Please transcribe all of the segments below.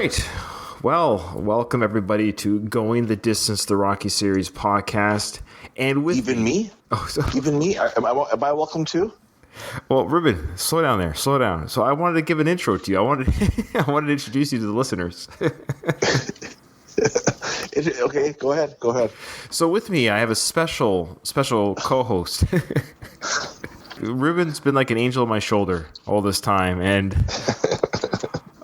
right. Well, welcome everybody to Going the Distance, the Rocky Series podcast. And with Even me? Even me? Am I welcome too? Well, Ruben, slow down there. Slow down. So I wanted to give an intro to you. I wanted to introduce you to the listeners. Okay, go ahead. So with me, I have a special co-host. Ruben's been like an angel on my shoulder all this time, and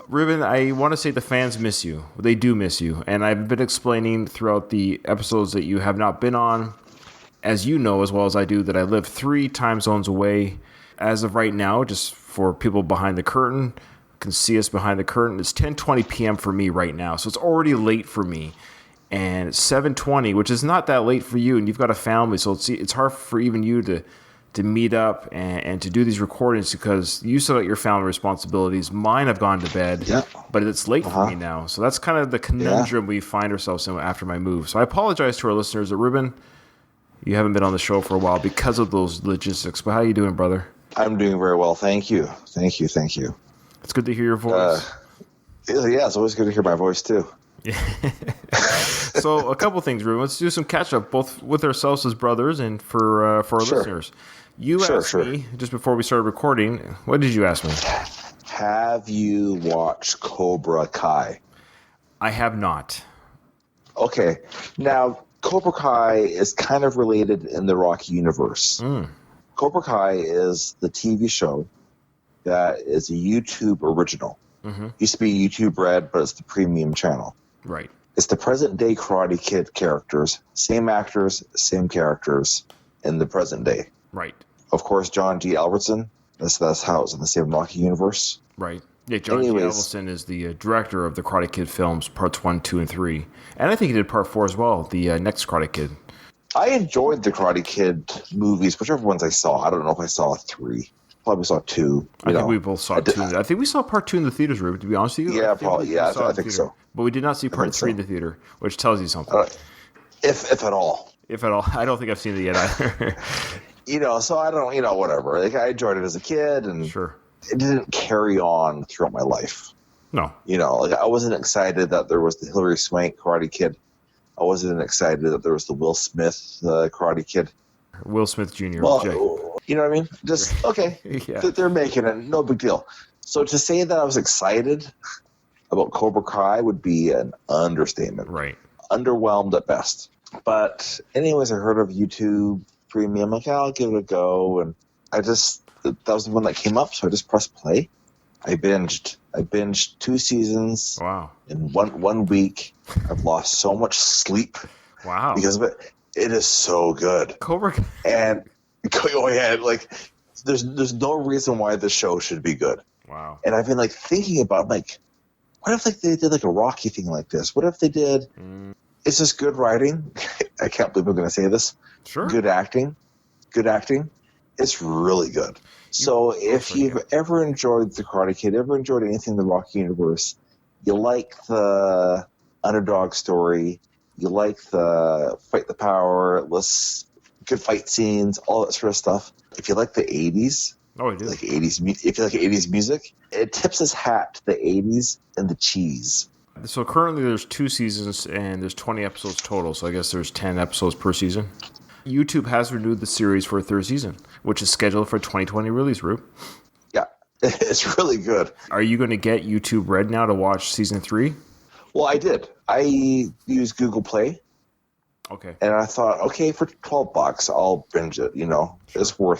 Ruben, I want to say the fans miss you. They do miss you, and I've been explaining throughout the episodes that you have not been on, as you know as well as I do, that I live 3 time zones away. As of right now, just for people behind the curtain, can see us behind the curtain, it's 10:20 p.m. for me right now, so it's already late for me. And it's 7:20, which is not that late for you, and you've got a family, so it's hard for even you to meet up and to do these recordings because you still got your family responsibilities. Mine have gone to bed, but it's late for me now. So that's kind of the conundrum we find ourselves in after my move. So I apologize to our listeners that Ruben, you haven't been on the show for a while because of those logistics. But how you doing, brother? I'm doing very well. Thank you. It's good to hear your voice. Yeah, it's always good to hear my voice too. So a couple things, Ruben. Let's do some catch up, both with ourselves as brothers and for our listeners. You asked me just before we started recording. What did you ask me? Have you watched Cobra Kai? I have not. Okay, now Cobra Kai is kind of related in the Rocky universe. Cobra Kai is the TV show that is a YouTube original. Used to be YouTube Red, but it's the premium channel. Right. It's the present day Karate Kid characters, same actors, same characters in the present day. Right. Of course, John G. Albertson. That's how it's in the same Rocky universe. Right. Yeah, John G. Albertson is the director of the Karate Kid films, parts 1, 2, and 3. And I think he did part 4 as well, the next Karate Kid. I enjoyed the Karate Kid movies, whichever ones I saw. I don't know if I saw 3. Probably saw 2. I think we both saw 2. I think we saw part 2 in the theaters, Ruben, to be honest with you. Yeah, probably. Yeah, I think so. But we did not see part 3 in the theater, which tells you something. If at all. If at all. I don't think I've seen it yet either. So I don't, whatever. Like, I enjoyed it as a kid, and it didn't carry on throughout my life. No. I wasn't excited that there was the Hilary Swank Karate Kid. I wasn't excited that there was the Will Smith Karate Kid. Will Smith Jr. Well, you know what I mean? Just, okay, they're making it. No big deal. So to say that I was excited about Cobra Kai would be an understatement. Right. Underwhelmed at best. But anyways, I heard of YouTube Premium. Like, I'll give it a go. And that was the one that came up, so I just pressed play. I binged 2 seasons. Wow. In one week. I've lost so much sleep. Wow. Because of it. It is so good. Cobra Kai. And there's no reason why the show should be good. Wow. And I've been thinking about what if they did a Rocky thing like this? What if they did? It's just good writing. I can't believe I'm going to say this. Sure. Good acting. It's really good. So if you've ever enjoyed the Karate Kid, ever enjoyed anything in the Rocky universe, you like the underdog story, you like the fight the power, good fight scenes, all that sort of stuff. If you like the 80s, if you like 80s music, it tips its hat to the 80s and the cheese. So currently there's 2 seasons and there's 20 episodes total, so I guess there's 10 episodes per season. YouTube has renewed the series for a 3rd season, which is scheduled for 2020 release, Rube. Yeah, it's really good. Are you going to get YouTube Red now to watch season 3? Well, I did. I use Google Play. Okay. And I thought, okay, for $12, I'll binge it. Sure.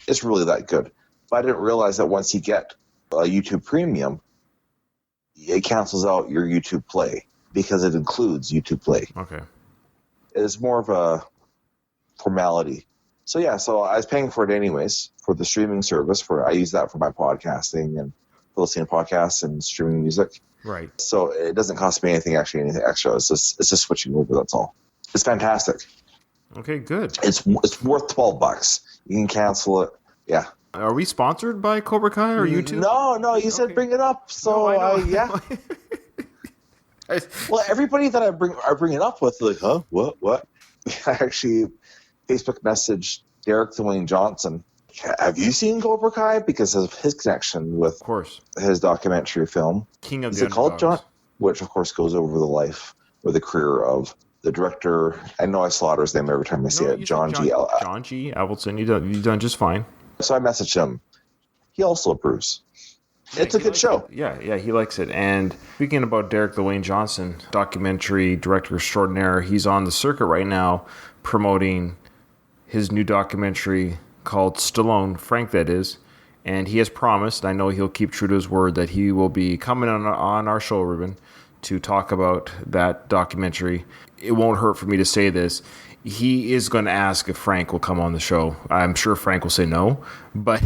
It's really that good. But I didn't realize that once you get a YouTube Premium, it cancels out your YouTube Play because it includes YouTube Play. Okay. It's more of a formality. So I was paying for it anyways for the streaming service. I use that for my podcasting and for listening to podcasts and streaming music. Right. So it doesn't cost me anything extra. It's just switching over. That's all. It's fantastic. Okay, good. It's worth $12. You can cancel it. Yeah. Are we sponsored by Cobra Kai or YouTube? No. You said bring it up. So yeah. Well, everybody that I bring it up with, huh? What? I actually Facebook messaged Derek Dwayne Johnson. Have you seen Cobra Kai? Because of his connection with, of course, his documentary film. King of Is the it called John? which of course goes over the life or the career of the director. I know I slaughter his name every time I see it. John G. Avildsen. You've done just fine. So I messaged him. He also approves. It's a good show. Yeah, he likes it. And speaking about Derek Dwayne Johnson, documentary director extraordinaire, he's on the circuit right now promoting his new documentary called Stallone, Frank that is. And he has promised, I know he'll keep true to his word, that he will be coming on our show, Ruben, to talk about that documentary. It won't hurt for me to say this. He is going to ask if Frank will come on the show. I'm sure Frank will say no, but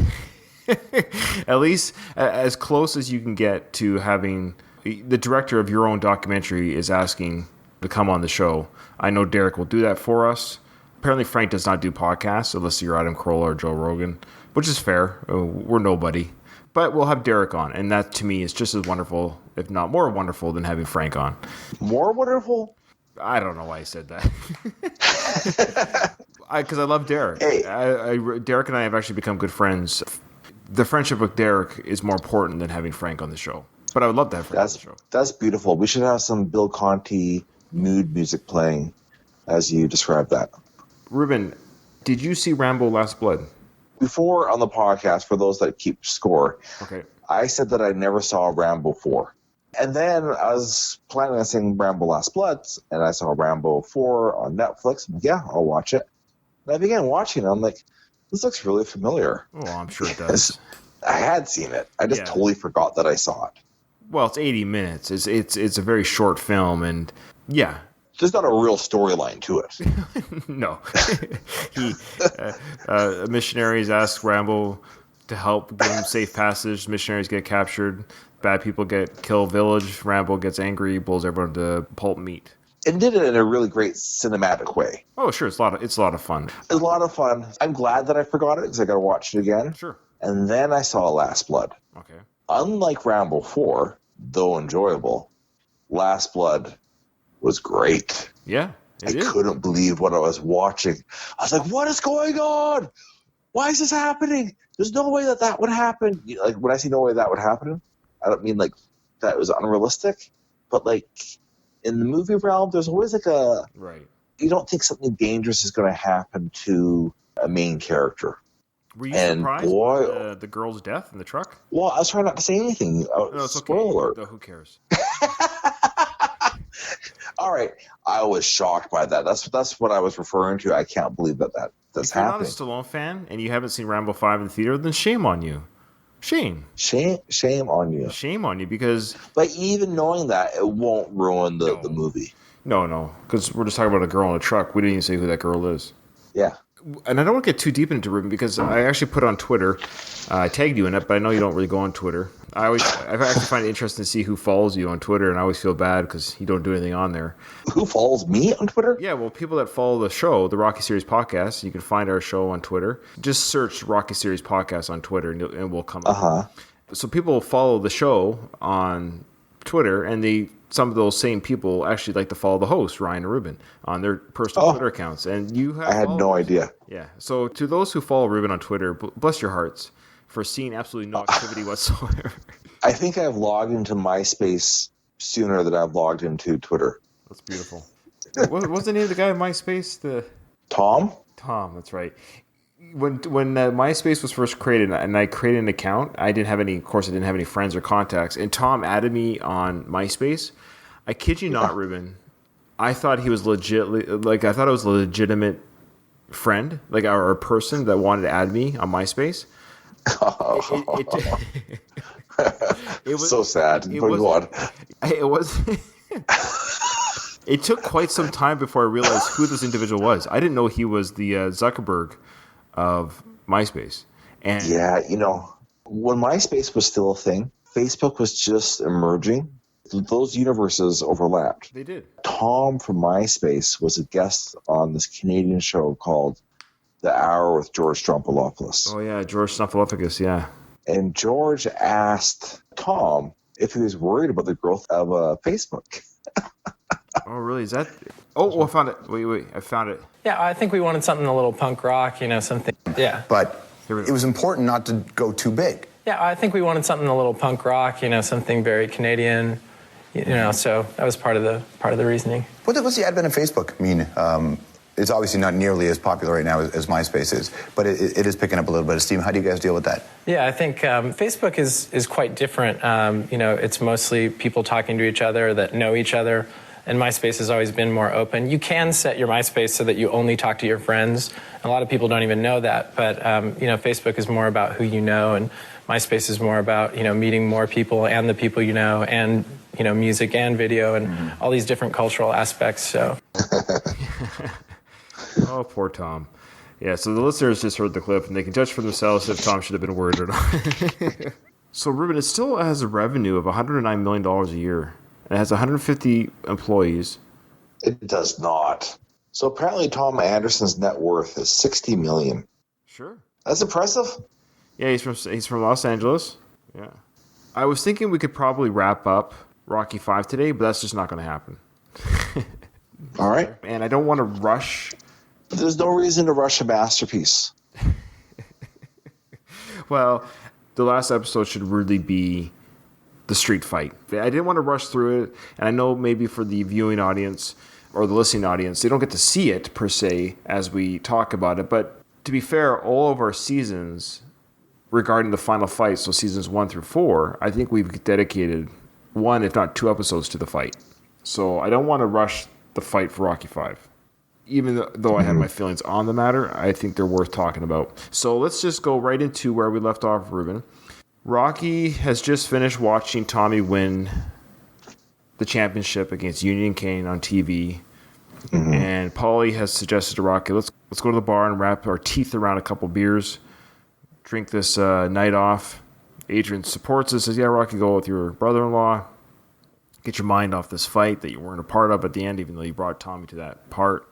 at least as close as you can get to having the director of your own documentary is asking to come on the show. I know Derek will do that for us. Apparently Frank does not do podcasts unless you're Adam Carolla or Joe Rogan, which is fair. We're nobody. But we'll have Derek on, and that to me is just as wonderful, if not more wonderful, than having Frank on. More wonderful? I don't know why I said that. Because I love Derek. Hey. Derek and I have actually become good friends. The friendship with Derek is more important than having Frank on the show. But I would love to have Frank on the show. That's beautiful. We should have some Bill Conti mood music playing as you described that. Ruben, did you see Rambo Last Blood? Before on the podcast, for those that keep score, okay, I said that I never saw Rambo 4. And then I was planning on seeing Rambo Last Blood, and I saw Rambo 4 on Netflix. I'm like, yeah, I'll watch it. And I began watching it. I'm like, this looks really familiar. Oh, I'm sure it does. I had seen it. I just totally forgot that I saw it. Well, it's 80 minutes. It's a very short film, and yeah. There's not a real storyline to it. No. Missionaries ask Rambo to help give them safe passage. Missionaries get captured. Bad people kill village. Rambo gets angry, blows everyone to pulp meat. And did it in a really great cinematic way. Oh, sure. It's a lot of fun. It's a lot of fun. I'm glad that I forgot it because I got to watch it again. Sure. And then I saw Last Blood. Okay. Unlike Rambo 4, though enjoyable, Last Blood was great. Yeah, I couldn't believe what I was watching. I was like, what is going on? Why is this happening? There's no way that would happen. Like, when I say no way that would happen, I don't mean like that was unrealistic, but like in the movie realm, there's always like right. You don't think something dangerous is going to happen to a main character. Were you surprised by the girl's death in the truck? Well, I was trying not to say anything. No, it's spoiler okay. Who cares? All right, I was shocked by that. That's what I was referring to. I can't believe that's happening. If you're not a Stallone fan and you haven't seen Rambo 5 in the theater, then shame on you. Shame on you. Shame on you because... But even knowing that, it won't ruin the movie. No, because we're just talking about a girl in a truck. We didn't even say who that girl is. Yeah. And I don't want to get too deep into Ruben because I actually put on Twitter. I tagged you in it, but I know you don't really go on Twitter. I actually find it interesting to see who follows you on Twitter, and I always feel bad because you don't do anything on there. Who follows me on Twitter? Yeah, well, people that follow the show, the Rocky Series Podcast, you can find our show on Twitter. Just search Rocky Series Podcast on Twitter, and we'll come up. So people follow the show on Twitter, and some of those same people actually like to follow the host, Ryan and Ruben, on their personal Twitter accounts. And I had no idea. Yeah. So to those who follow Ruben on Twitter, bless your hearts for seeing absolutely no activity whatsoever. I think I've logged into MySpace sooner than I've logged into Twitter. That's beautiful. What's the name of the guy in MySpace? Tom? Tom, that's right. When MySpace was first created and I created an account, I didn't have any friends or contacts. And Tom added me on MySpace. I kid you not, Ruben. I thought he was I thought it was a legitimate friend, like or a person that wanted to add me on MySpace. It was so sad. It was. It took quite some time before I realized who this individual was. I didn't know he was the Zuckerberg of MySpace. And yeah, when MySpace was still a thing, Facebook was just emerging. Those universes overlapped. They did. Tom from MySpace was a guest on this Canadian show called The Hour with George Stroumboulopoulos. Oh, yeah, George Stroumboulopoulos, yeah. And George asked Tom if he was worried about the growth of Facebook. Oh, really? Is that... Oh, I found it. Wait. I found it. Yeah, I think we wanted something a little punk rock, something... Yeah. But it was important not to go too big. Yeah, I think we wanted something a little punk rock, something very Canadian, So that was part of the reasoning. What's the advent of Facebook mean? It's obviously not nearly as popular right now as MySpace is, but it is picking up a little bit of steam. How do you guys deal with that? Yeah, I think Facebook is quite different. It's mostly people talking to each other that know each other, and MySpace has always been more open. You can set your MySpace so that you only talk to your friends. A lot of people don't even know that, but Facebook is more about who you know, and MySpace is more about meeting more people and the people you know, and music and video and all these different cultural aspects. So. Oh, poor Tom. Yeah, so the listeners just heard the clip, and they can judge for themselves if Tom should have been worried or not. So, Ruben, it still has a revenue of $109 million a year. It has 150 employees. It does not. So apparently Tom Anderson's net worth is $60 million. Sure. That's impressive. Yeah, he's from Los Angeles. Yeah. I was thinking we could probably wrap up Rocky V today, but that's just not going to happen. All right. And I don't want to rush. There's no reason to rush a masterpiece. Well, the last episode should really be the street fight. I didn't want to rush through it, and I know maybe for the viewing audience or the listening audience, they don't get to see it per se as we talk about it. But to be fair, all of our seasons regarding the final fight, so seasons 1 through 4, I think we've dedicated 1, if not 2 episodes to the fight. So I don't want to rush the fight for Rocky V. Even though I have my feelings on the matter, I think they're worth talking about. So let's just go right into where we left off, Ruben. Rocky has just finished watching Tommy win the championship against Union Kane on TV. And Paulie has suggested to Rocky, let's go to the bar and wrap our teeth around a couple beers, drink this night off. Adrian supports us, says, yeah, Rocky, go with your brother-in-law. Get your mind off this fight that you weren't a part of at the end, even though you brought Tommy to that part.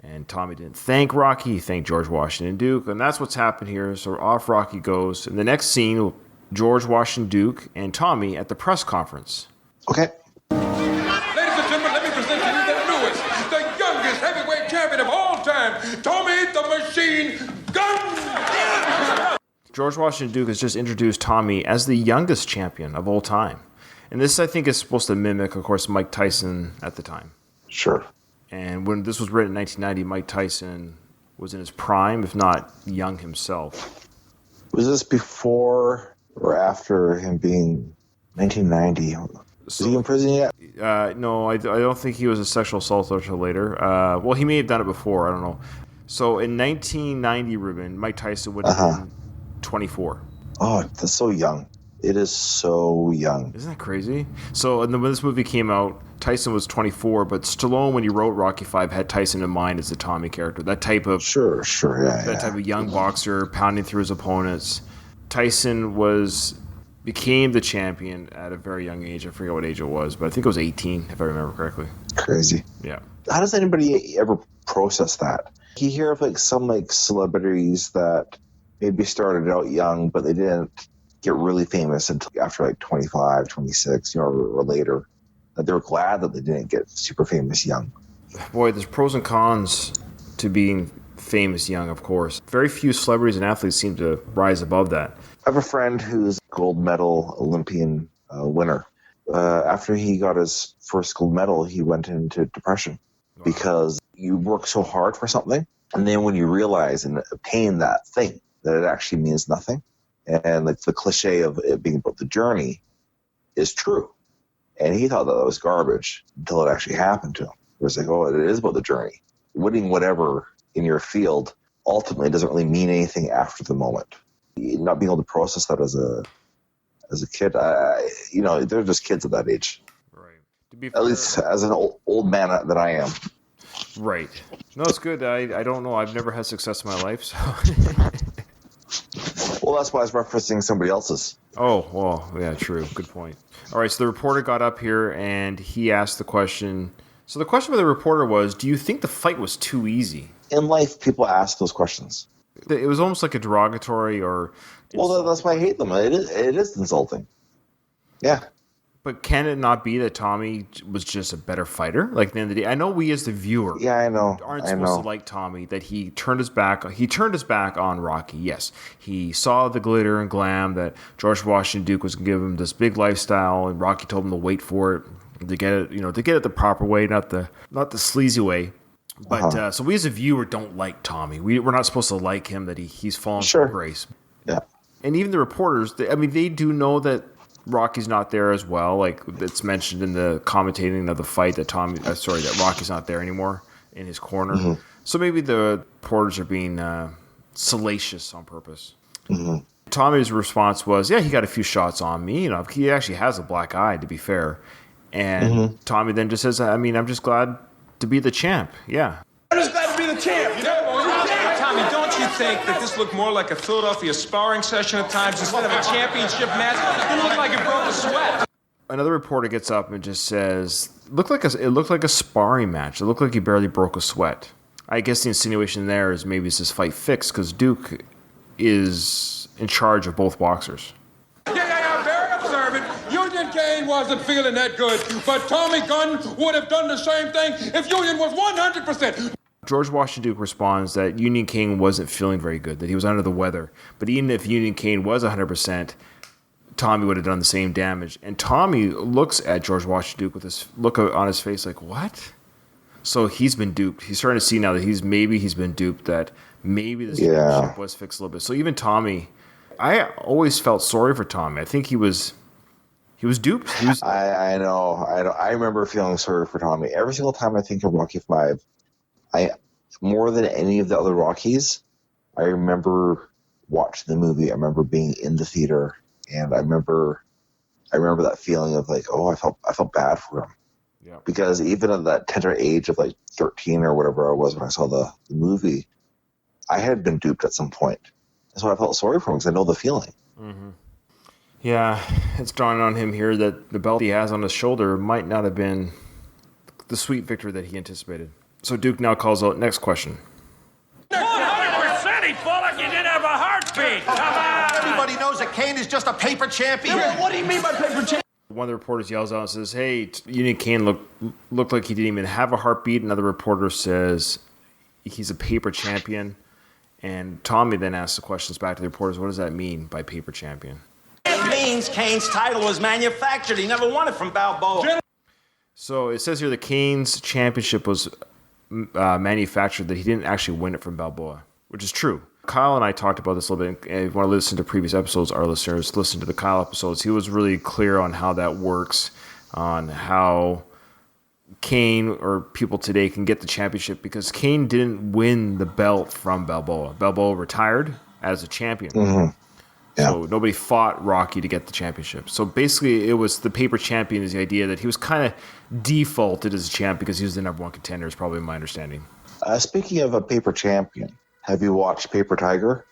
And Tommy didn't thank Rocky, he thanked George Washington Duke, and that's what's happened here. So off Rocky goes. In the next scene, George Washington Duke and Tommy at the press conference. Okay. Ladies and gentlemen, let me present to you the newest, the youngest heavyweight champion of all time, Tommy the Machine Gunn! George Washington Duke has just introduced Tommy as the youngest champion of all time. And this, I think, is supposed to mimic, of course, Mike Tyson at the time. Sure. And when this was written in 1990, Mike Tyson was in his prime, if not young himself. Was this before or after him being 1990? Was he in prison yet? No, I don't think he was a sexual assaulter until later. Well, he may have done it before. I don't know. So in 1990, Ruben, Mike Tyson would have been 24. Oh, that's so young. It is so young. Isn't that crazy? So and then when this movie came out, Tyson was 24, but Stallone, when he wrote Rocky V, had Tyson in mind as the Tommy character. That type of Sure, yeah. That type of young boxer pounding through his opponents. Tyson became the champion at a very young age. I forget what age it was, but I think it was 18, if I remember correctly. Crazy. Yeah. How does anybody ever process that? You hear of some celebrities that maybe started out young, but they didn't get really famous until after 25, 26, or later. That they were glad that they didn't get super famous young. Boy, there's pros and cons to being famous young, of course. Very few celebrities and athletes seem to rise above that. I have a friend who's a gold medal Olympian winner. After he got his first gold medal, he went into depression because you work so hard for something, and then when you realize and obtain that thing, that it actually means nothing. And the cliche of it being about the journey is true. And he thought that was garbage until it actually happened to him. It was like, oh, it is about the journey. Winning whatever in your field ultimately doesn't really mean anything after the moment. Not being able to process that as a kid, they're just kids at that age. Right. To be fair, at least as an old man that I am. Right. No, it's good. I don't know. I've never had success in my life, so. Well, that's why I was referencing somebody else's. Oh, well, yeah, true. Good point. All right, so the reporter got up here and he asked the question. So the question for the reporter was, do you think the fight was too easy? In life, people ask those questions. It was almost like a derogatory or... Well, that's why I hate them. It is insulting. Yeah. But can it not be that Tommy was just a better fighter? Like at the end of the day, I know we as the viewer, I know, aren't supposed to like Tommy. That he turned his back. He turned his back on Rocky. Yes, he saw the glitter and glam that George Washington Duke was going to give him this big lifestyle, and Rocky told him to wait for it to get it, to get it the proper way, not the sleazy way. But so we as a viewer don't like Tommy. We're not supposed to like him. That he's fallen from grace. Yeah, and even the reporters, they do know that Rocky's not there as well. Like it's mentioned in the commentating of the fight that that Rocky's not there anymore in his corner. Mm-hmm. So maybe the reporters are being salacious on purpose. Mm-hmm. Tommy's response was, "Yeah, he got a few shots on me. He actually has a black eye, to be fair." And Tommy then just says, I'm just glad to be the champ. Yeah. I'm just glad to be the champ. Tommy, don't you think that this looked more like a Philadelphia sparring session at times instead of a championship match? It looked like it broke a sweat. Another reporter gets up and just says, it looked like a sparring match. It looked like he barely broke a sweat. I guess the insinuation there is maybe it's this fight fixed because Duke is in charge of both boxers. Yeah, very observant. Union Kane wasn't feeling that good, but Tommy Gunn would have done the same thing if Union was 100%. George Washington Duke responds that Union Kane wasn't feeling very good, that he was under the weather. But even if Union Kane was 100%, Tommy would have done the same damage. And Tommy looks at George Washington Duke with this look on his face like, what? So he's been duped. He's starting to see now that he's been duped, that maybe this relationship was fixed a little bit. So even Tommy, I always felt sorry for Tommy. I think he was duped. I know. I remember feeling sorry for Tommy. Every single time I think of Rocky V, more than any of the other Rockies, I remember watching the movie. I remember being in the theater, and I remember that feeling of like, I felt bad for him. Yeah. Because even at that tender age of like 13 or whatever I was when I saw the movie, I had been duped at some point. That's why I felt sorry for him, because I know the feeling. Mm-hmm. Yeah, it's dawning on him here that the belt he has on his shoulder might not have been the sweet victory that he anticipated. So Duke now calls out, next question. 100% he fought like you didn't have a heartbeat. Come on. Everybody knows that Kane is just a paper champion. What do you mean by paper champion? One of the reporters yells out and says, hey, Union Kane looked like he didn't even have a heartbeat. Another reporter says he's a paper champion. And Tommy then asks the questions back to the reporters, what does that mean by paper champion? It means Kane's title was manufactured. He never won it from Balboa. So it says here that Kane's championship was manufactured, that he didn't actually win it from Balboa, which is true. Kyle and I talked about this a little bit. And if you want to listen to previous episodes, our listeners, listen to the Kyle episodes. He was really clear on how that works, on how Kane or people today can get the championship, because Kane didn't win the belt from Balboa. Balboa retired as a champion. Mm-hmm. Yeah. So nobody fought Rocky to get the championship. So basically it was the paper champion is the idea that he was kind of defaulted as a champ because he was the number one contender, is probably my understanding. Speaking of a paper champion, have you watched Paper Tiger?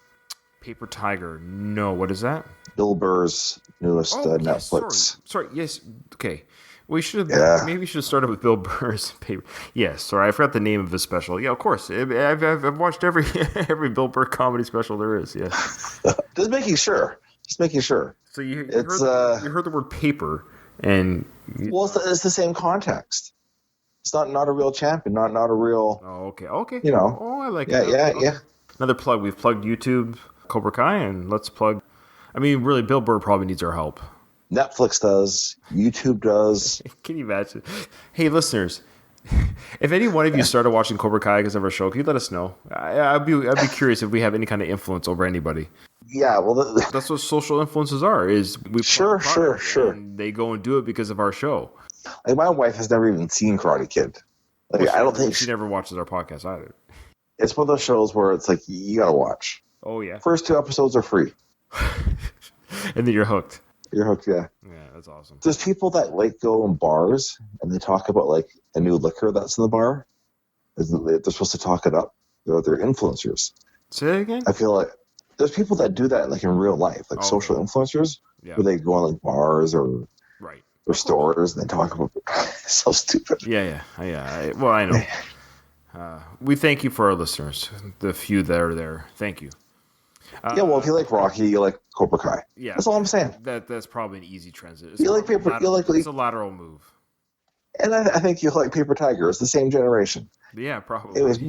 Paper Tiger, no. What is that? Bill Burr's newest Netflix. Sorry, yes, okay. We should have maybe should have started with Bill Burr's paper. Yes, sorry, I forgot the name of his special. Yeah, of course. I've watched every Bill Burr comedy special there is. Yes. Just making sure. So you heard the word paper, and it's the same context. It's not a real champion, not a real. Oh, okay. You know. Oh, I like it. Yeah. Another plug. We've plugged YouTube, Cobra Kai, and let's plug. I mean, really, Bill Burr probably needs our help. Netflix does. YouTube does. Can you imagine? Hey, listeners, if any one of you started watching Cobra Kai because of our show, can you let us know? I'd be curious if we have any kind of influence over anybody. Yeah, well, that's what social influences are. Is we sure. And they go and do it because of our show. Like, my wife has never even seen Karate Kid. Like, I don't think she never watches our podcast either. It's one of those shows where it's like you gotta watch. Oh yeah. First 2 episodes are free, and then you're hooked. You're hooked, yeah. Yeah, that's awesome. There's people that like go in bars and they talk about like a new liquor that's in the bar. They're supposed to talk it up. They're influencers. Say that again? I feel like there's people that do that like in real life, like social influencers, where they go on like bars or stores and they talk about it. It's so stupid. Yeah. Well, I know. We thank you for our listeners, the few that are there. Thank you. Yeah, well, if you like Rocky, you like Cobra Kai. Yeah, that's all I'm saying. That's probably an easy transition. You like paper? It's a lateral move. And I think you like Paper Tiger. It's the same generation. Yeah, probably. Anyways,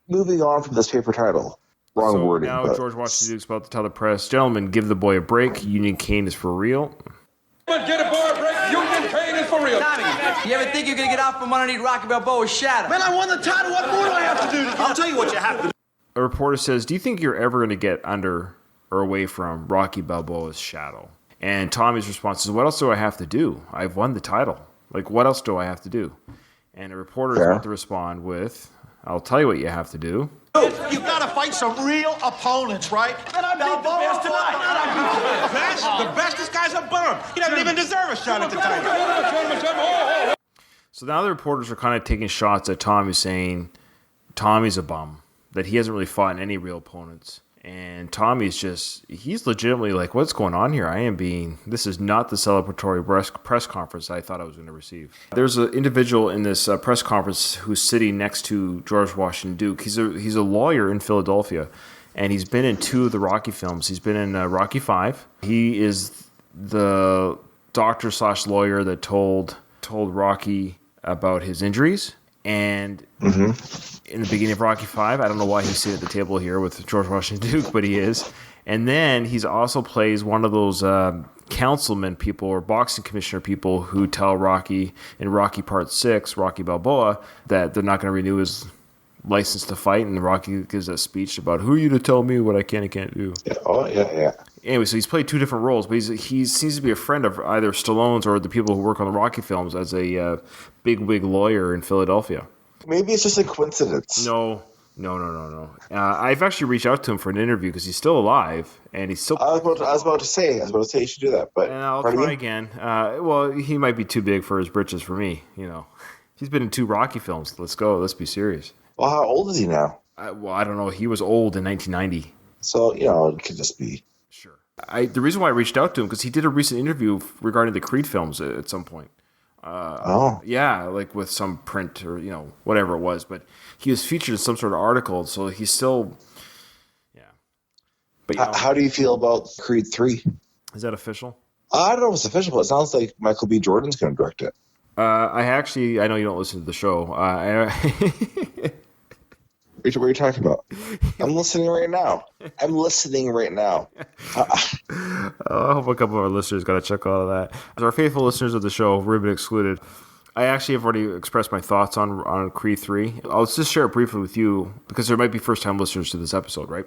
moving on from this paper title. Wrong wording. Now George Washington Duke's about to tell the press, gentlemen, give the boy a break. Union Cane is for real. Get a boy a break. Union Cane is for real. Tommy, you ever think you're going to get out from underneath Rocky Balboa's shadow? Man, I won the title. What more do I have to do? I'll tell you what you have to do. A reporter says, do you think you're ever going to get under or away from Rocky Balboa's shadow? And Tommy's response is, what else do I have to do? I've won the title. Like, what else do I have to do? And a reporter is about to respond with, I'll tell you what you have to do. You gotta fight some real opponents, right? And I beat the best tonight. The best? This guy's a bum. He doesn't even deserve a shot at the title. So now the reporters are kind of taking shots at Tommy, saying Tommy's a bum, that he hasn't really fought in any real opponents. And Tommy's he's legitimately like, what's going on here? This is not the celebratory press conference I thought I was going to receive. There's an individual in this press conference who's sitting next to George Washington Duke. He's a lawyer in Philadelphia, and he's been in 2 of the Rocky films. He's been in Rocky V. He is the doctor/lawyer that told Rocky about his injuries. And in the beginning of Rocky V, I don't know why he's sitting at the table here with George Washington Duke, but he is. And then he's also plays one of those councilman people or boxing commissioner people who tell Rocky in Rocky Part 6, Rocky Balboa, that they're not going to renew his license to fight. And Rocky gives a speech about, who are you to tell me what I can and can't do? Yeah. Oh, yeah. Anyway, so he's played 2 different roles, but he seems to be a friend of either Stallone's or the people who work on the Rocky films as a bigwig lawyer in Philadelphia. Maybe it's just a coincidence. No. I've actually reached out to him for an interview because he's still alive and he's still. I was about to say you should do that, but and I'll try again. Well, he might be too big for his britches for me. He's been in 2 Rocky films. Let's go. Let's be serious. Well, how old is he now? I don't know. He was old in 1990. So it could just be. Sure. The reason why I reached out to him because he did a recent interview regarding the Creed films at some point. Yeah, like with some print or whatever it was, but he was featured in some sort of article, so he's still, yeah. But how do you feel about Creed 3? Is that official? I don't know if it's official, but it sounds like Michael B. Jordan's going to direct it. I know you don't listen to the show. What are you talking about? I'm listening right now. I hope a couple of our listeners got a chuckle out of that. As our faithful listeners of the show, Ruben excluded, I actually have already expressed my thoughts on Creed 3. I'll just share it briefly with you because there might be first-time listeners to this episode, right?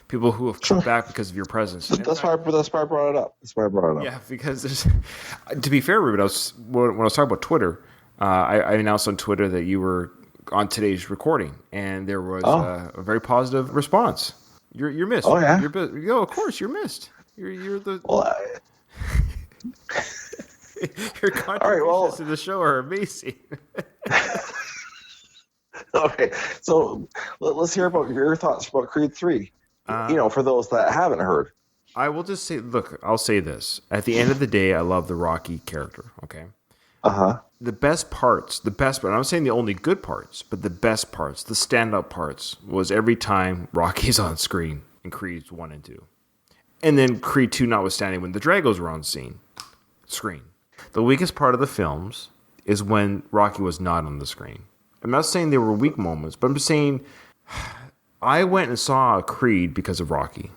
People who have come back because of your presence. That's why I brought it up. Yeah, because to be fair, Ruben, when I was talking about Twitter, I announced on Twitter that you were on today's recording, and there was a very positive response. You're missed. Oh yeah. Of course you're missed. You're the. Well, your contributions to the show are amazing. Okay, so let's hear about your thoughts about Creed 3. For those that haven't heard. I will just say, look, I'll say this. At the end of the day, I love the Rocky character. Okay. The best parts, I'm not saying the only good parts, but the best parts, the stand-up parts, was every time Rocky's on screen in Creeds 1 and 2. And then Creed 2 notwithstanding, when the Dragos were on screen. The weakest part of the films is when Rocky was not on the screen. I'm not saying there were weak moments, but I'm just saying I went and saw Creed because of Rocky,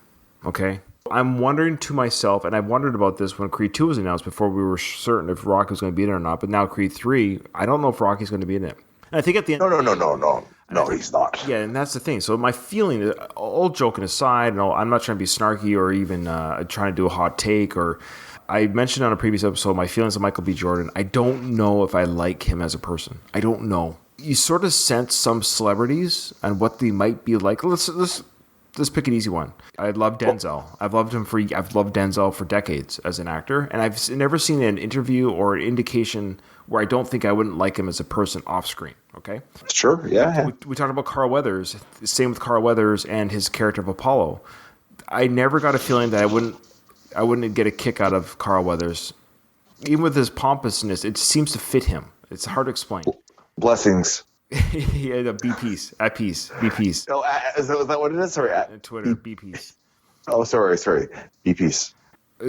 okay? I'm wondering to myself, and I wondered about this when Creed 2 was announced before we were certain if Rocky was going to be in it or not, but now Creed 3, I don't know if Rocky's going to be in it. And I think at the end... No, he's not. Yeah, and that's the thing. So my feeling, all joking aside, I'm not trying to be snarky or even trying to do a hot take, or I mentioned on a previous episode my feelings of Michael B. Jordan. I don't know if I like him as a person. I don't know. You sort of sense some celebrities and what they might be like. Let's pick an easy one. I love Denzel. I've loved Denzel for decades as an actor, and I've never seen an interview or an indication where I don't think I wouldn't like him as a person off screen. Okay. Sure. Yeah. We talked about Carl Weathers. Same with Carl Weathers and his character of Apollo. I never got a feeling that I wouldn't get a kick out of Carl Weathers, even with his pompousness. It seems to fit him. It's hard to explain. Blessings. Yeah, be peace. At peace. Be peace. Oh, is that what it is? Sorry. Twitter, be peace. Oh, sorry. BPs.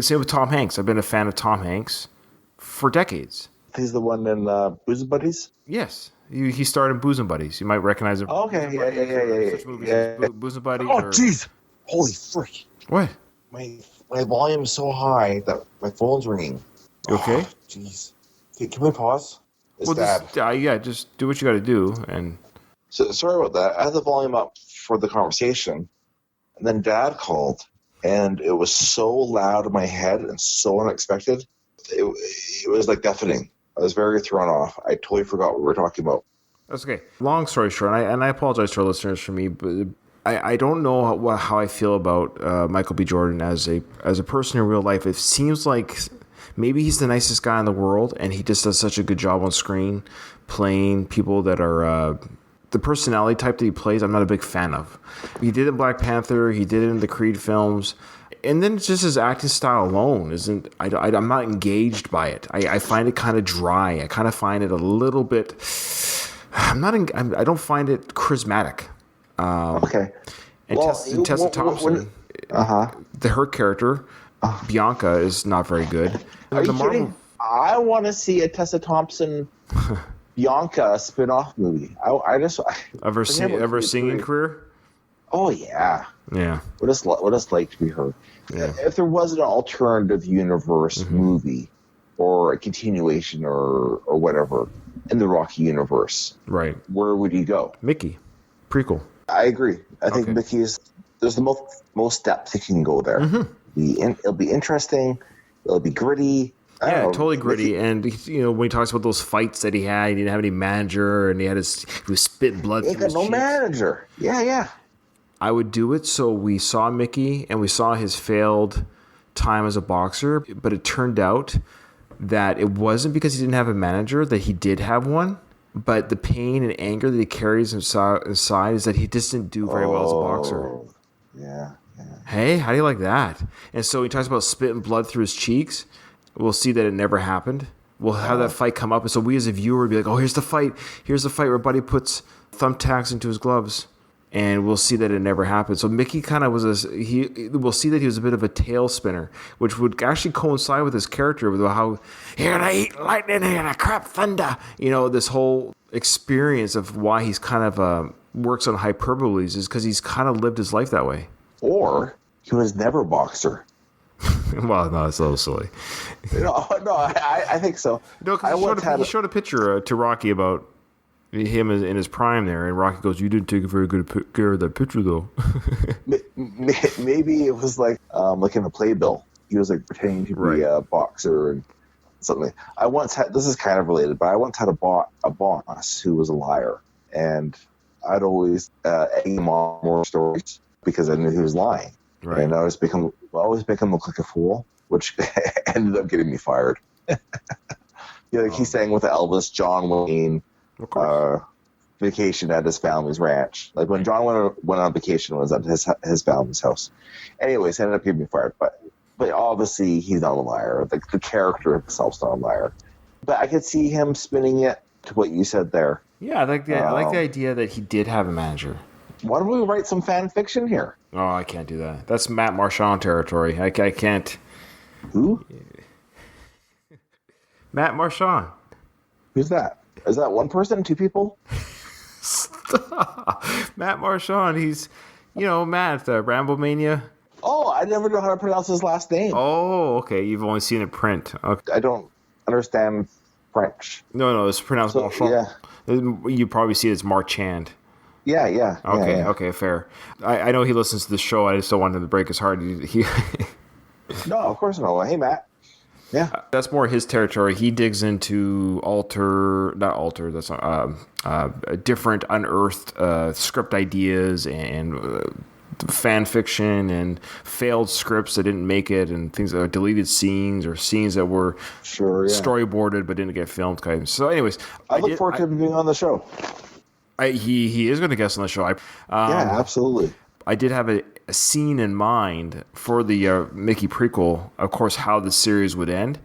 Same with Tom Hanks. I've been a fan of Tom Hanks for decades. He's the one in Booze Buddies? Yes. He starred in Booze and Buddies. You might recognize him. Okay, Booze and Buddies, yeah. such movies as Booze and Buddies. Oh, jeez. Holy frick. What? My volume is so high that my phone's ringing. You okay? Jeez. Can we pause? It's Dad. Just do what you got to do. And so, sorry about that. I had the volume up for the conversation, and then Dad called, and it was so loud in my head and so unexpected. It was like deafening. I was very thrown off. I totally forgot what we were talking about. That's okay. Long story short, and I apologize to our listeners for me, but I don't know how I feel about Michael B. Jordan as a person in real life. It seems like maybe he's the nicest guy in the world, and he just does such a good job on screen playing people that are the personality type that he plays. I'm not a big fan of. He did it in Black Panther. He did it in the Creed films. And then just his acting style alone isn't. I'm not engaged by it. I find it kind of dry. I kind of find it a little bit. I don't find it charismatic. Okay. And Tessa Thompson, her character, Bianca, is not very good. Are you kidding? I want to see a Tessa Thompson Bianca spin-off movie. I just of her singing career. Oh yeah. Yeah. What it's like to be her. Yeah. If there was an alternative universe movie or a continuation or whatever in the Rocky universe, right? Where would you go? Mickey, prequel. I agree. I think Mickey there's the most depth you can go there. It'll be interesting. It'll be gritty. Totally gritty. Mickey, and when he talks about those fights that he had, he didn't have any manager, and he was spitting blood. He got no manager. Yeah. I would do it so we saw Mickey and we saw his failed time as a boxer, but it turned out that it wasn't because he didn't have a manager, that he did have one, but the pain and anger that he carries inside is that he just didn't do very well as a boxer. Yeah. Hey, how do you like that? And so he talks about spitting blood through his cheeks. We'll see that it never happened. We'll have that fight come up, and so we as a viewer would be like, oh, here's the fight where Buddy puts thumbtacks into his gloves. And we'll see that it never happened. So Mickey kind of we'll see that he was a bit of a tail spinner, which would actually coincide with his character, with how you're gonna eat lightning, you're gonna crap thunder. This whole experience of why he's kind of works on hyperboles is because he's kind of lived his life that way. Or he was never a boxer. Well, no, it's a little silly. No, I think so. No, because he showed a picture to Rocky about him in his prime there, and Rocky goes, "You didn't take a very good care of that picture, though." Maybe it was like in a playbill. He was like pretending to be a boxer and something. I once had, this is kind of related, but I once had a boss who was a liar, and I'd always egg him on more stories because I knew he was lying, and I always make him look like a fool, which ended up getting me fired. He sang with the Elvis, John Wayne. Vacation at his family's ranch. Like when John went on vacation, it was at his family's house. Anyways, ended up getting me fired. But obviously he's not a liar. The character himself's not a liar. But I could see him spinning it to what you said there. Yeah, I like the idea that he did have a manager. Why don't we write some fan fiction here? Oh, I can't do that. That's Matt Marchand territory. I can't. Who? Matt Marchand. Who's that? Is that one person, two people? Stop. Matt Marchand. He's, Matt, Rambo Mania. Oh, I never know how to pronounce his last name. Oh, okay. You've only seen it print. Okay. I don't understand French. No, it's pronounced Marchand. Yeah. You probably see it as Marchand. Yeah. Okay, fair. I know he listens to the show. I just don't want him to break his heart. No, of course not. Hey, Matt. Yeah, that's more his territory. He digs into different unearthed script ideas and fan fiction and failed scripts that didn't make it, and things that are deleted scenes or scenes that were storyboarded but didn't get filmed. So, anyways, I look forward to him being on the show. He is going to guest on the show. Yeah, absolutely. I did have a scene in mind for the Mickey prequel. Of course, how the series would end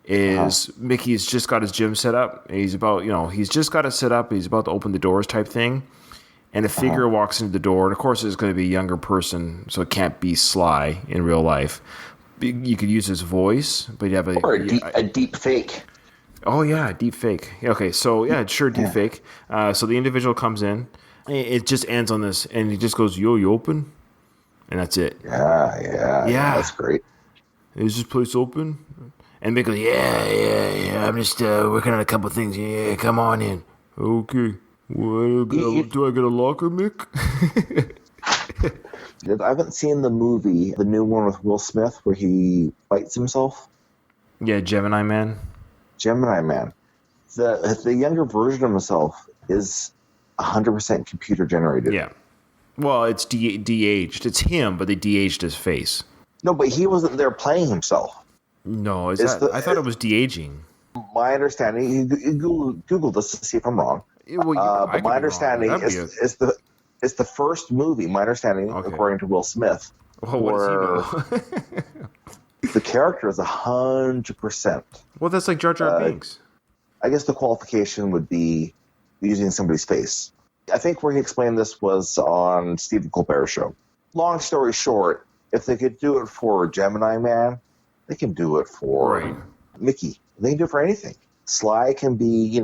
is Mickey's just got his gym set up. He's about, he's just got it set up. He's about to open the doors type thing. and a figure walks into the door, and of course it's going to be a younger person, so it can't be Sly in real life. You could use his voice, but you have a deep fake. Oh yeah, deep fake. Okay, so yeah, sure, deep fake. So the individual comes in. It just ends on this, and he just goes, "Yo, you open?" And that's it. Yeah. That's great. Is this place open? And Mick goes, yeah. I'm just working on a couple things. Yeah, come on in. Okay. Well, do I get a locker, Mick? I haven't seen the movie, the new one with Will Smith, where he fights himself. Yeah, Gemini Man. Gemini Man. The younger version of himself is 100% computer generated. Yeah. Well, it's de-aged. It's him, but they de-aged his face. No, but he wasn't there playing himself. No, I thought it was de-aging. My understanding, you Google this to see if I'm wrong. But my understanding is the first movie, my understanding, according to Will Smith, what does he know? The character is 100%. Well, that's like Jar Jar Binks. I guess the qualification would be using somebody's face. I think where he explained this was on Stephen Colbert's show. Long story short, if they could do it for Gemini Man, they can do it for Mickey. They can do it for anything. Sly can be,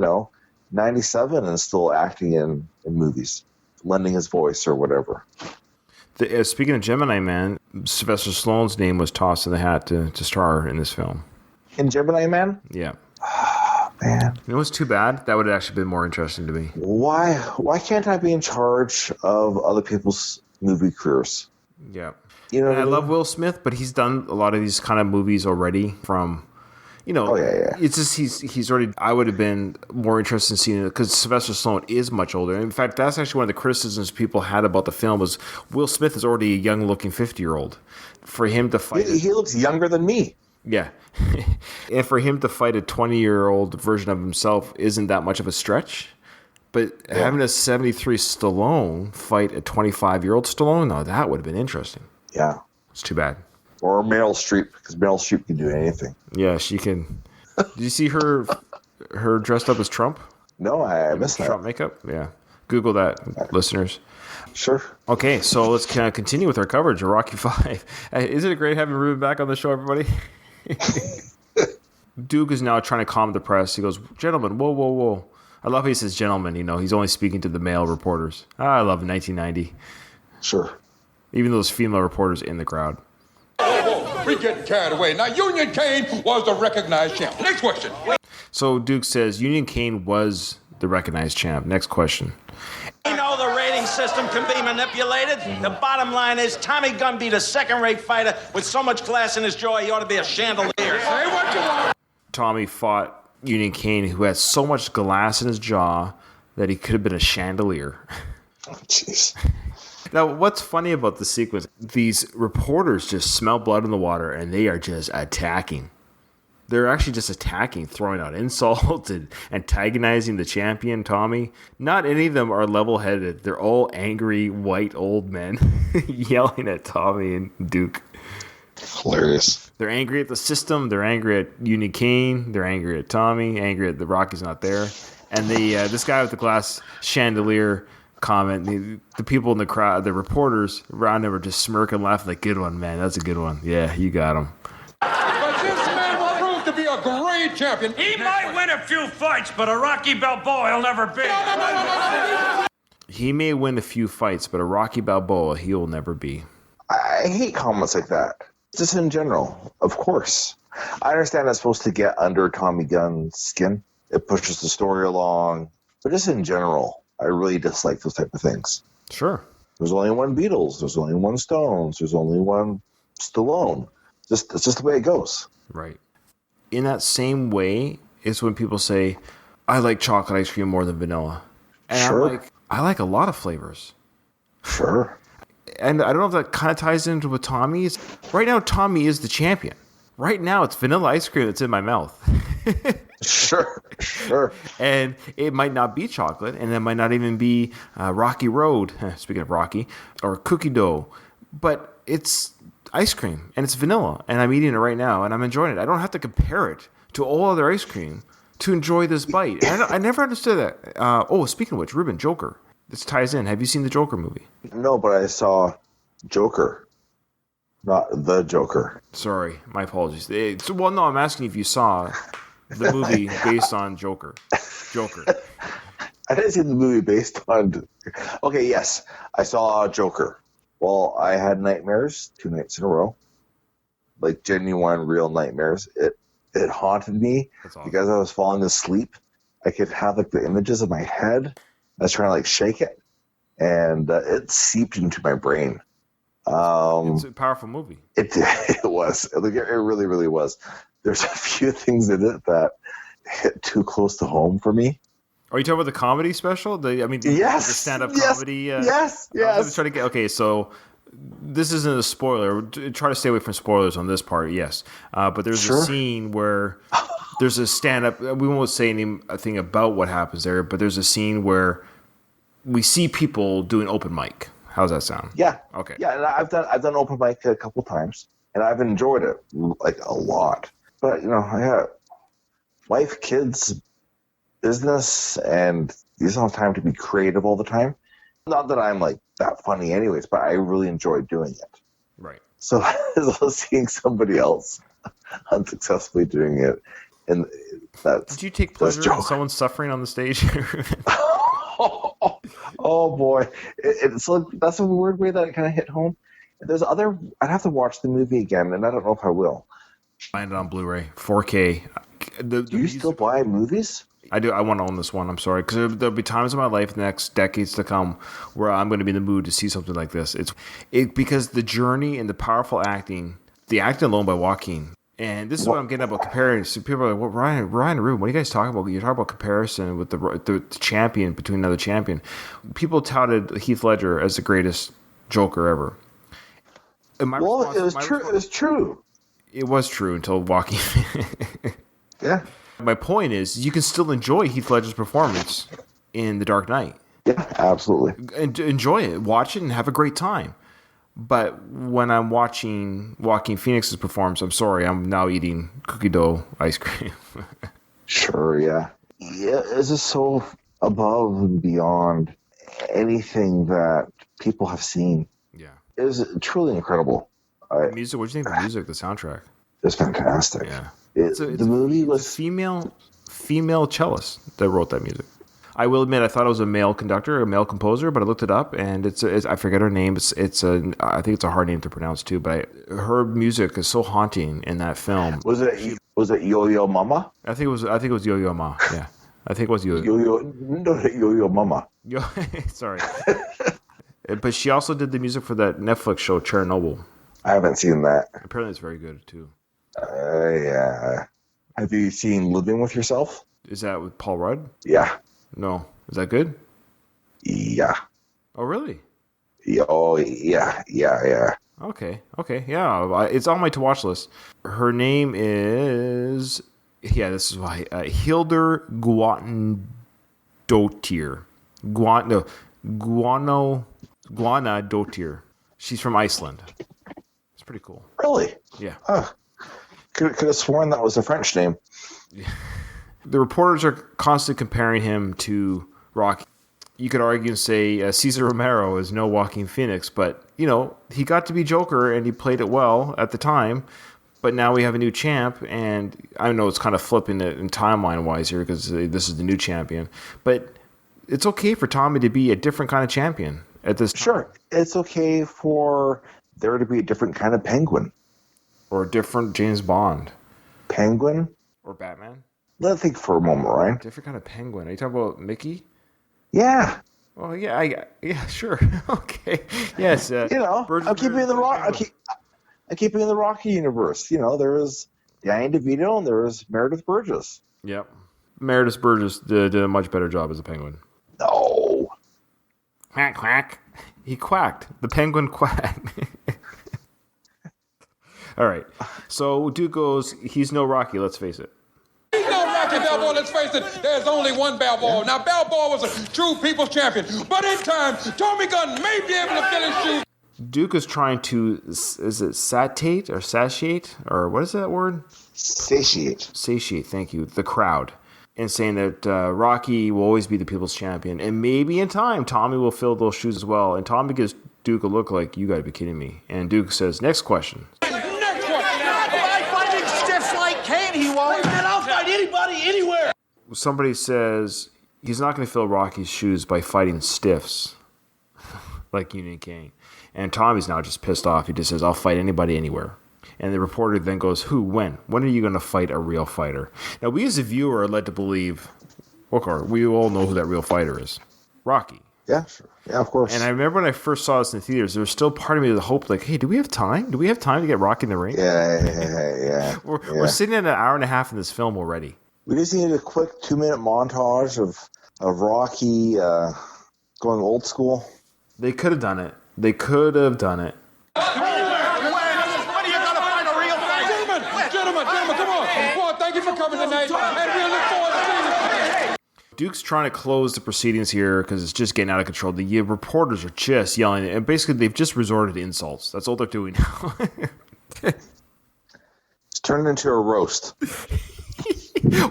97 and still acting in movies, lending his voice or whatever. Speaking of Gemini Man, Sylvester Stallone's name was tossed in the hat to star in this film. In Gemini Man? Yeah. Oh, man. It was too bad. That would have actually been more interesting to me. Why can't I be in charge of other people's movie careers? Yeah. I love Will Smith, but he's done a lot of these kind of movies already from... It's just he's already. I would have been more interested in seeing it because Sylvester Stallone is much older. In fact, that's actually one of the criticisms people had about the film was Will Smith is already a young-looking 50-year-old. For him to fight, he looks younger than me. Yeah, and for him to fight a 20-year-old version of himself isn't that much of a stretch. But having a 73 Stallone fight a 25-year-old Stallone, no, that would have been interesting. Yeah, it's too bad. Or Meryl Streep, because Meryl Streep can do anything. Yeah, she can. Did you see her dressed up as Trump? No, I missed that. Trump makeup? Yeah. Google that, listeners. Sure. Okay, so let's continue with our coverage of Rocky V. Isn't it great having Ruben back on the show, everybody? Duke is now trying to calm the press. He goes, gentlemen, whoa. I love how he says gentlemen. He's only speaking to the male reporters. I love 1990. Sure. Even those female reporters in the crowd. We're getting carried away. Now, Union Kane was the recognized champ. Next question. So Duke says Union Kane was the recognized champ. Next question. You know the rating system can be manipulated. The bottom line is Tommy Gunn beat a second-rate fighter with so much glass in his jaw he ought to be a chandelier. Say what you want. Tommy fought Union Kane, who had so much glass in his jaw that he could have been a chandelier. Oh, jeez. Now, what's funny about the sequence, these reporters just smell blood in the water, and they are just attacking. They're actually just attacking, throwing out insults and antagonizing the champion, Tommy. Not any of them are level-headed. They're all angry, white, old men yelling at Tommy and Duke. Hilarious. They're angry at the system. They're angry at Union Kane. They're angry at Tommy. Angry at the Rocky's not there. And this guy with the glass chandelier comment, the people in the crowd, the reporters around him were just smirking, laughing like, good one, man. That's a good one. Yeah, you got him. But this man will prove to be a great champion. He might win a few fights, but a Rocky Balboa he'll never be. He may win a few fights, but a Rocky Balboa he will never be. I hate comments like that. Just in general, of course. I understand it's supposed to get under Tommy Gunn's skin. It pushes the story along. But just in general, I really dislike those type of things. Sure. There's only one Beatles. There's only one Stones. There's only one Stallone. It's just the way it goes. Right. In that same way is when people say, I like chocolate ice cream more than vanilla. And sure. I like a lot of flavors. Sure. And I don't know if that kind of ties into what Tommy is. Right now, Tommy is the champion. Right now, it's vanilla ice cream that's in my mouth. Sure. And it might not be chocolate, and it might not even be Rocky Road, speaking of Rocky, or cookie dough, but it's ice cream, and it's vanilla, and I'm eating it right now, and I'm enjoying it. I don't have to compare it to all other ice cream to enjoy this bite. I never understood that. Speaking of which, Ruben, Joker. This ties in. Have you seen the Joker movie? No, but I saw Joker, not the Joker. Sorry, my apologies. No, I'm asking if you saw the movie based on Joker. I didn't see the movie based on... Okay, yes, I saw Joker. Well, I had nightmares 2 nights in a row. Like, genuine, real nightmares. It haunted me because I was falling asleep. I could have, like, the images in my head. I was trying to, like, shake it. And it seeped into my brain. It's a powerful movie. It was. Like, it really, really was. There's a few things in it that hit too close to home for me. Are you talking about the comedy special? The stand-up comedy. Yes. I was trying to get. Okay, so this isn't a spoiler. Try to stay away from spoilers on this part. Yes, but there's a scene where there's a stand-up. We won't say anything about what happens there, but there's a scene where we see people doing open mic. How's that sound? Yeah. Okay. Yeah, and I've done open mic a couple times, and I've enjoyed it like a lot. But I got wife, kids, business, and you just don't have time to be creative all the time. Not that I'm like that funny anyways, but I really enjoy doing it. Right. So I was seeing somebody else unsuccessfully doing it, and that's... Did you take pleasure in someone suffering on the stage? Oh boy, it's like, that's a weird way that it kind of hit home. There's other... I'd have to watch the movie again, and I don't know if I will. Find it on Blu-ray, 4K. Do you still buy movies? I do. I want to own this one. I'm sorry, because there'll be times in my life, the next decades to come, where I'm going to be in the mood to see something like this. Because the journey and the powerful acting, the acting alone by Joaquin, and this is what I'm getting about comparing. So people are like, "Well, Ryan and Ruben, what are you guys talking about? You're talking about comparison with the champion between another champion." People touted Heath Ledger as the greatest Joker ever. It was true. It was true. It was true until Joaquin. Yeah. My point is, you can still enjoy Heath Ledger's performance in The Dark Knight. Yeah, absolutely. Enjoy it, watch it, and have a great time. But when I'm watching Joaquin Phoenix's performance, I'm sorry, I'm now eating cookie dough ice cream. Sure, yeah. Yeah, it's just so above and beyond anything that people have seen. Yeah. It was truly incredible. The music, what do you think of the music, the soundtrack? It's fantastic. Yeah. The movie was... It's a female cellist that wrote that music. I will admit, I thought it was a male conductor, a male composer, but I looked it up, and it's I forget her name. I think it's a hard name to pronounce too. But her music is so haunting in that film. Was it Yo-Yo Mama? I think it was Yo-Yo Ma. Yeah, I think it was Yo-Yo Mama. Sorry. But she also did the music for that Netflix show Chernobyl. I haven't seen that. Apparently, it's very good too. Yeah. Have you seen Living with Yourself? Is that with Paul Rudd? Yeah. No. Is that good? Yeah. Oh, really? Oh, yeah. Okay. Yeah, it's on my to-watch list. Her name is... Yeah, this is why. Hildur Guðnadóttir. Guðnadóttir. She's from Iceland. It's pretty cool. Really? Yeah. Could have sworn that was a French name. The reporters are constantly comparing him to Rocky. You could argue and say Cesar Romero is no Joaquin Phoenix, but, he got to be Joker and he played it well at the time. But now we have a new champ, and I know it's kind of flipping it in timeline-wise here because this is the new champion. But it's okay for Tommy to be a different kind of champion at this time. Sure. It's okay for there to be a different kind of Penguin. Or a different James Bond. Penguin? Or Batman? Let's think for a moment, Ryan. Different kind of Penguin. Are you talking about Mickey? Yeah. Oh, yeah, sure. Okay. Yes. I'm keeping in the Rocky universe. There is Danny DeVito and there is Meredith Burgess. Yep. Meredith Burgess did a much better job as a penguin. No. Quack, quack. He quacked. The penguin quacked. All right. So Duke goes, he's no Rocky, let's face it. He's no Rocky Balboa, let's face it. There's only one Balboa. Now, Balboa was a true people's champion. But in time, Tommy Gunn may be able to fill his shoes. Duke is trying to, is it satiate or satiate? Or what is that word? Satiate. Satiate, thank you. The crowd. and saying that Rocky will always be the people's champion. And maybe in time, Tommy will fill those shoes as well. And Tommy gives Duke a look like, you got to be kidding me. And Duke says, next question. Fighting stiffs like Kane, he won't. And I'll fight anybody, anywhere. Somebody says he's not going to fill Rocky's shoes by fighting stiffs like Union Kane. And Tommy's now just pissed off. He just says, I'll fight anybody, anywhere. And the reporter then goes, who, when? When are you going to fight a real fighter? Now, we as a viewer are led to believe, okay, we all know who that real fighter is. Rocky. Yeah, sure. Yeah, of course. And I remember when I first saw this in the theaters, there was still part of me with the hope, like, hey, do we have time? Do we have time to get Rocky in the ring? Yeah. We're sitting at an hour and a half in this film already. We just needed a quick 2-minute montage of Rocky going old school. They could have done it. They could have done it. Gentlemen, come on. Well, thank you for coming tonight, and we'll look forward to seeing you. Duke's trying to close the proceedings here because it's just getting out of control. The reporters are just yelling, and basically they've just resorted to insults. That's all they're doing now. It's turned into a roast.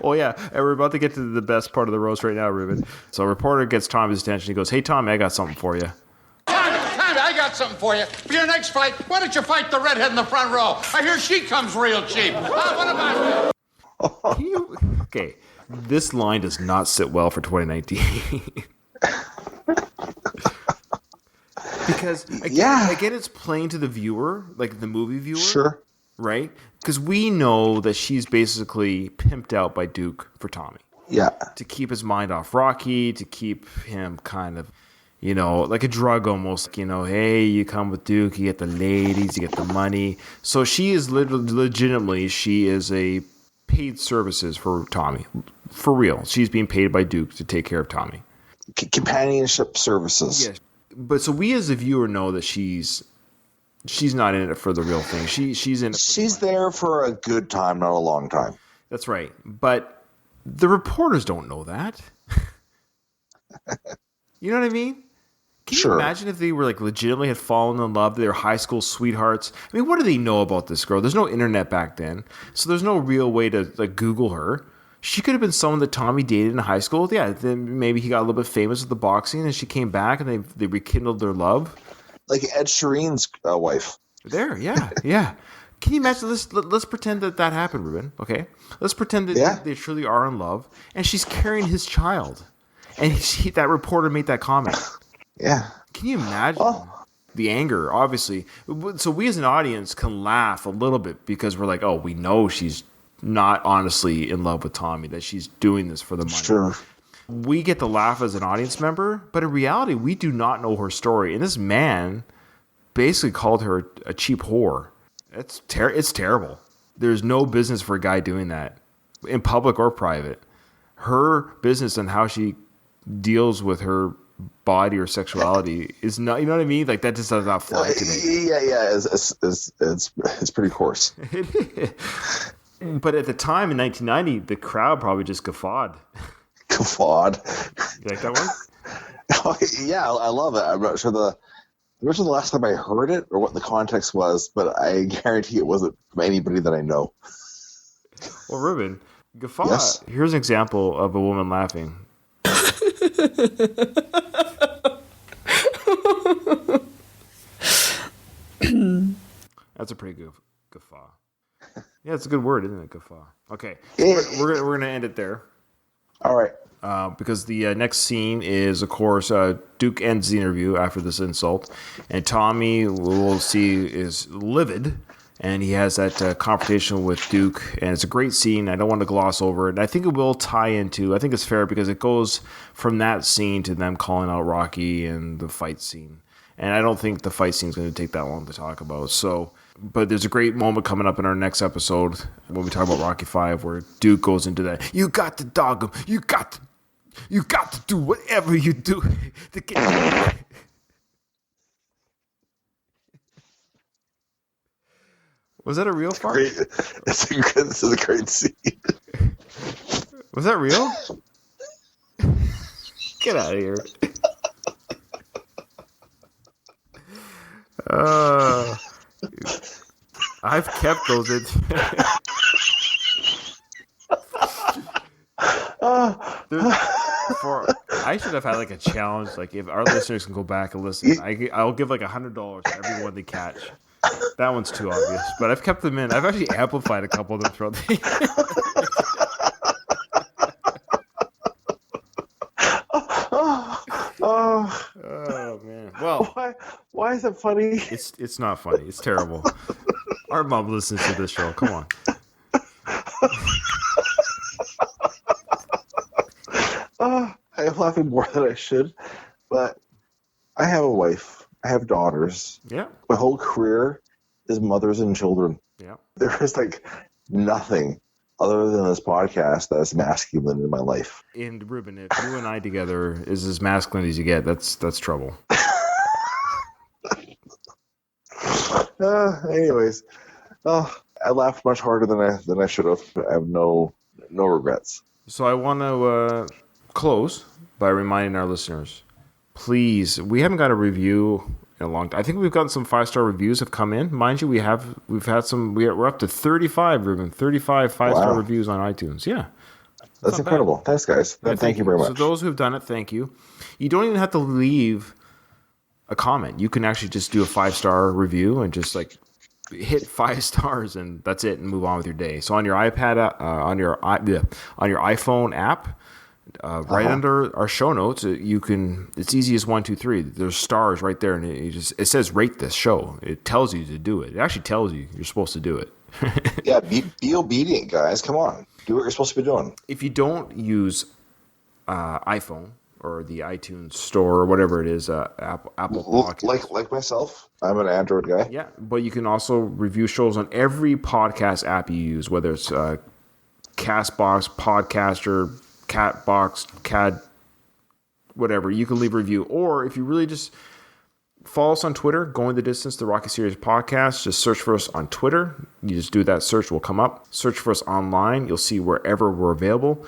Oh, yeah, and we're about to get to the best part of the roast right now, Ruben. So a reporter gets Tommy's attention. He goes, hey, Tommy, I got something for you. Tommy, I got something for you. For your next fight, why don't you fight the redhead in the front row? I hear she comes real cheap. What about you? Okay, this line does not sit well for 2019. Because, again, it's playing to the viewer, like the movie viewer. Sure. Right? Because we know that she's basically pimped out by Duke for Tommy. Yeah. To keep his mind off Rocky, to keep him kind of, like a drug almost. Hey, you come with Duke, you get the ladies, you get the money. So she is legitimately, she is a paid services for Tommy. For real. She's being paid by Duke to take care of Tommy. Companionship services. Yeah. But so we as a viewer know that she's not in it for the real thing. She's in it for She's there for a good time, not a long time. That's right. But the reporters don't know that. You know what I mean? Can you imagine if they were legitimately had fallen in love? They were high school sweethearts. I mean, what do they know about this girl? There's no internet back then. So there's no real way to Google her. She could have been someone that Tommy dated in high school. Yeah, then maybe he got a little bit famous with the boxing and she came back and they rekindled their love. Like Ed Sheeran's wife. There, yeah. Can you imagine? Let's pretend that happened, Ruben. Okay, let's pretend that they truly are in love, and she's carrying his child, and that reporter made that comment. Yeah. Can you imagine the anger? Obviously, so we as an audience can laugh a little bit because we're like, oh, we know she's not honestly in love with Tommy; that she's doing this for the money. Sure. We get to laugh as an audience member, but in reality, we do not know her story. And this man basically called her a cheap whore. It's terrible. There's no business for a guy doing that, in public or private. Her business and how she deals with her body or sexuality is not. You know what I mean? Like that just does not fly today. Yeah. It's pretty coarse. But at the time in 1990, the crowd probably just guffawed. Guffawed. You like that one? Oh, yeah, I love it. I'm not sure the last time I heard it or what the context was, but I guarantee it wasn't from anybody that I know. Well, Ruben, guffaw. Yes. Here's an example of a woman laughing. That's a pretty good guffaw. Yeah, it's a good word, isn't it? Guffaw. Okay, we're gonna end it there. All right. Because the next scene is, of course, Duke ends the interview after this insult, and Tommy, we'll see, is livid, and he has that confrontation with Duke, and it's a great scene. I don't want to gloss over it, and I think it will tie into, I think it's fair because it goes from that scene to them calling out Rocky and the fight scene, and I don't think the fight scene is going to take that long to talk about, so... But there's a great moment coming up in our next episode when we talk about Rocky V where Duke goes into that. You got to dog him. You got to do whatever you do to get. Was that a real fart? This is a great scene. Was that real? Get out of here. I've kept those in. I should have had like a challenge. Like if our listeners can go back and listen, I'll give like $100 to everyone they catch. That one's too obvious, but I've kept them in. I've actually amplified a couple of them throughout the Oh man! Well, why is it funny? It's not funny. It's terrible. Our mom listens to this show. Come on. I'm laughing more than I should, but I have a wife. I have daughters. Yeah. My whole career is mothers and children. Yeah. There is like nothing other than this podcast that's masculine in my life. And Ruben, if you and I together is as masculine as you get, that's trouble. Anyways, I laughed much harder than I should have. I have no regrets. So I want to close by reminding our listeners, please. We haven't got a review in a long time. I think we've gotten some 5-star reviews have come in. Mind you, we've had some. We're up to 35, Ruben. 35 5-star reviews on iTunes. Yeah. That's incredible. Bad. Thanks, guys. Yeah, thank you very much. So those who've done it, thank you. You don't even have to leave a comment. You can actually just do a 5-star review and just like hit 5 stars and that's it, and move on with your day. So on your iPad, on your iPhone app, right under our show notes, you can. It's easy as 1, 2, 3. There's stars right there, and it says rate this show. It tells you to do it. It actually tells you you're supposed to do it. Yeah, be obedient, guys. Come on, do what you're supposed to be doing. If you don't use iPhone or the iTunes Store or whatever it is, Apple Podcasts. Like myself, I'm an Android guy. Yeah, but you can also review shows on every podcast app you use, whether it's Castbox, Podcaster, Catbox, CAD, whatever. You can leave a review. Or if you really just follow us on Twitter, Going the Distance, the Rocky Series podcast, just search for us on Twitter. You just do that search, will come up. Search for us online. You'll see wherever we're available.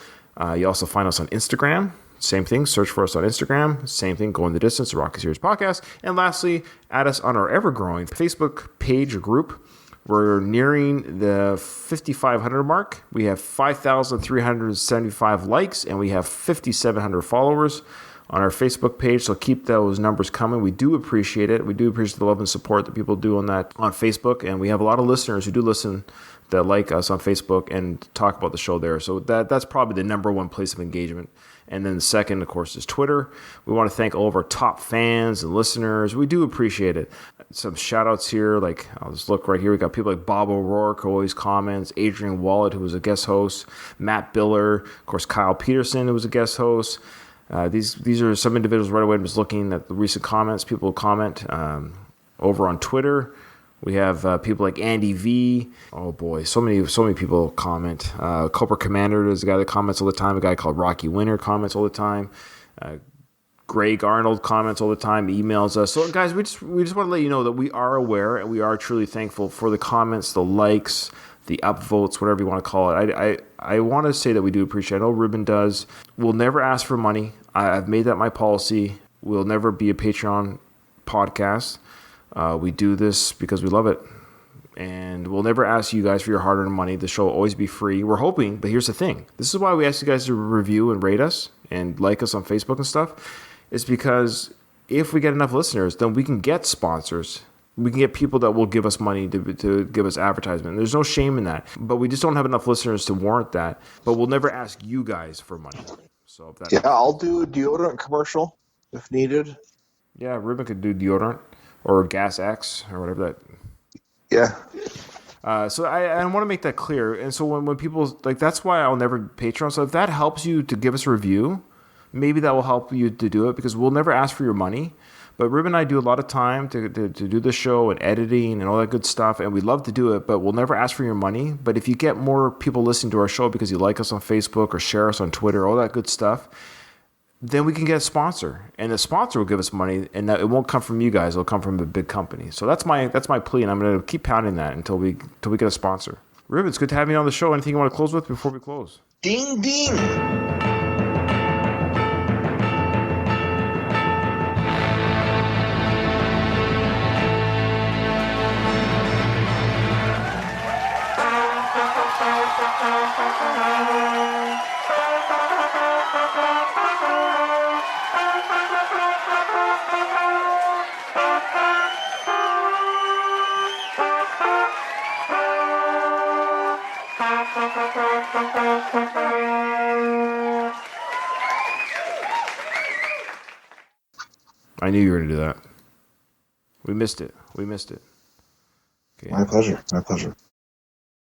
You also find us on Instagram. Same thing. Search for us on Instagram. Same thing. Going the Distance, the Rocky Series podcast. And lastly, add us on our ever-growing Facebook page or group. We're nearing the 5,500 mark. We have 5,375 likes, and we have 5,700 followers on our Facebook page. So keep those numbers coming. We do appreciate it. We do appreciate the love and support that people do on Facebook. And we have a lot of listeners who do listen that like us on Facebook and talk about the show there. So that's probably the number one place of engagement. And then the second, of course, is Twitter. We want to thank all of our top fans and listeners. We do appreciate it. Some shout outs here. Like, I'll just look right here. We got people like Bob O'Rourke, who always comments. Adrian Wallet, who was a guest host. Matt Biller. Of course, Kyle Peterson, who was a guest host. These are some individuals right away. I'm just looking at the recent comments. People comment over on Twitter. We have people like Andy V. Oh boy, so many people comment. Cobra Commander is a guy that comments all the time. A guy called Rocky Winter comments all the time. Greg Arnold comments all the time. Emails us. So guys, we just want to let you know that we are aware and we are truly thankful for the comments, the likes, the upvotes, whatever you want to call it. I want to say that we do appreciate it. I know Ruben does. We'll never ask for money. I've made that my policy. We'll never be a Patreon podcast. We do this because we love it, and we'll never ask you guys for your hard-earned money. The show will always be free. We're hoping, but here's the thing. This is why we ask you guys to review and rate us and like us on Facebook and stuff. It's because if we get enough listeners, then we can get sponsors. We can get people that will give us money to give us advertisement. There's no shame in that, but we just don't have enough listeners to warrant that. But we'll never ask you guys for money. So I'll do a deodorant commercial if needed. Yeah, Ruben could do deodorant. Or Gas X, or whatever that. Yeah. So I want to make that clear. And so when people, like, that's why I'll never Patreon. So if that helps you to give us a review, maybe that will help you to do it, because we'll never ask for your money. But Ruben and I do a lot of time to do the show and editing and all that good stuff. And we love to do it, but we'll never ask for your money. But if you get more people listening to our show because you like us on Facebook or share us on Twitter, all that good stuff, then we can get a sponsor, and the sponsor will give us money, and it won't come from you guys. It'll come from a big company. So that's my plea, and I'm going to keep pounding that until we get a sponsor. Ruben, it's good to have you on the show. Anything you want to close with before we close? Ding, ding. I knew you were going to do that. We missed it. Okay. My pleasure.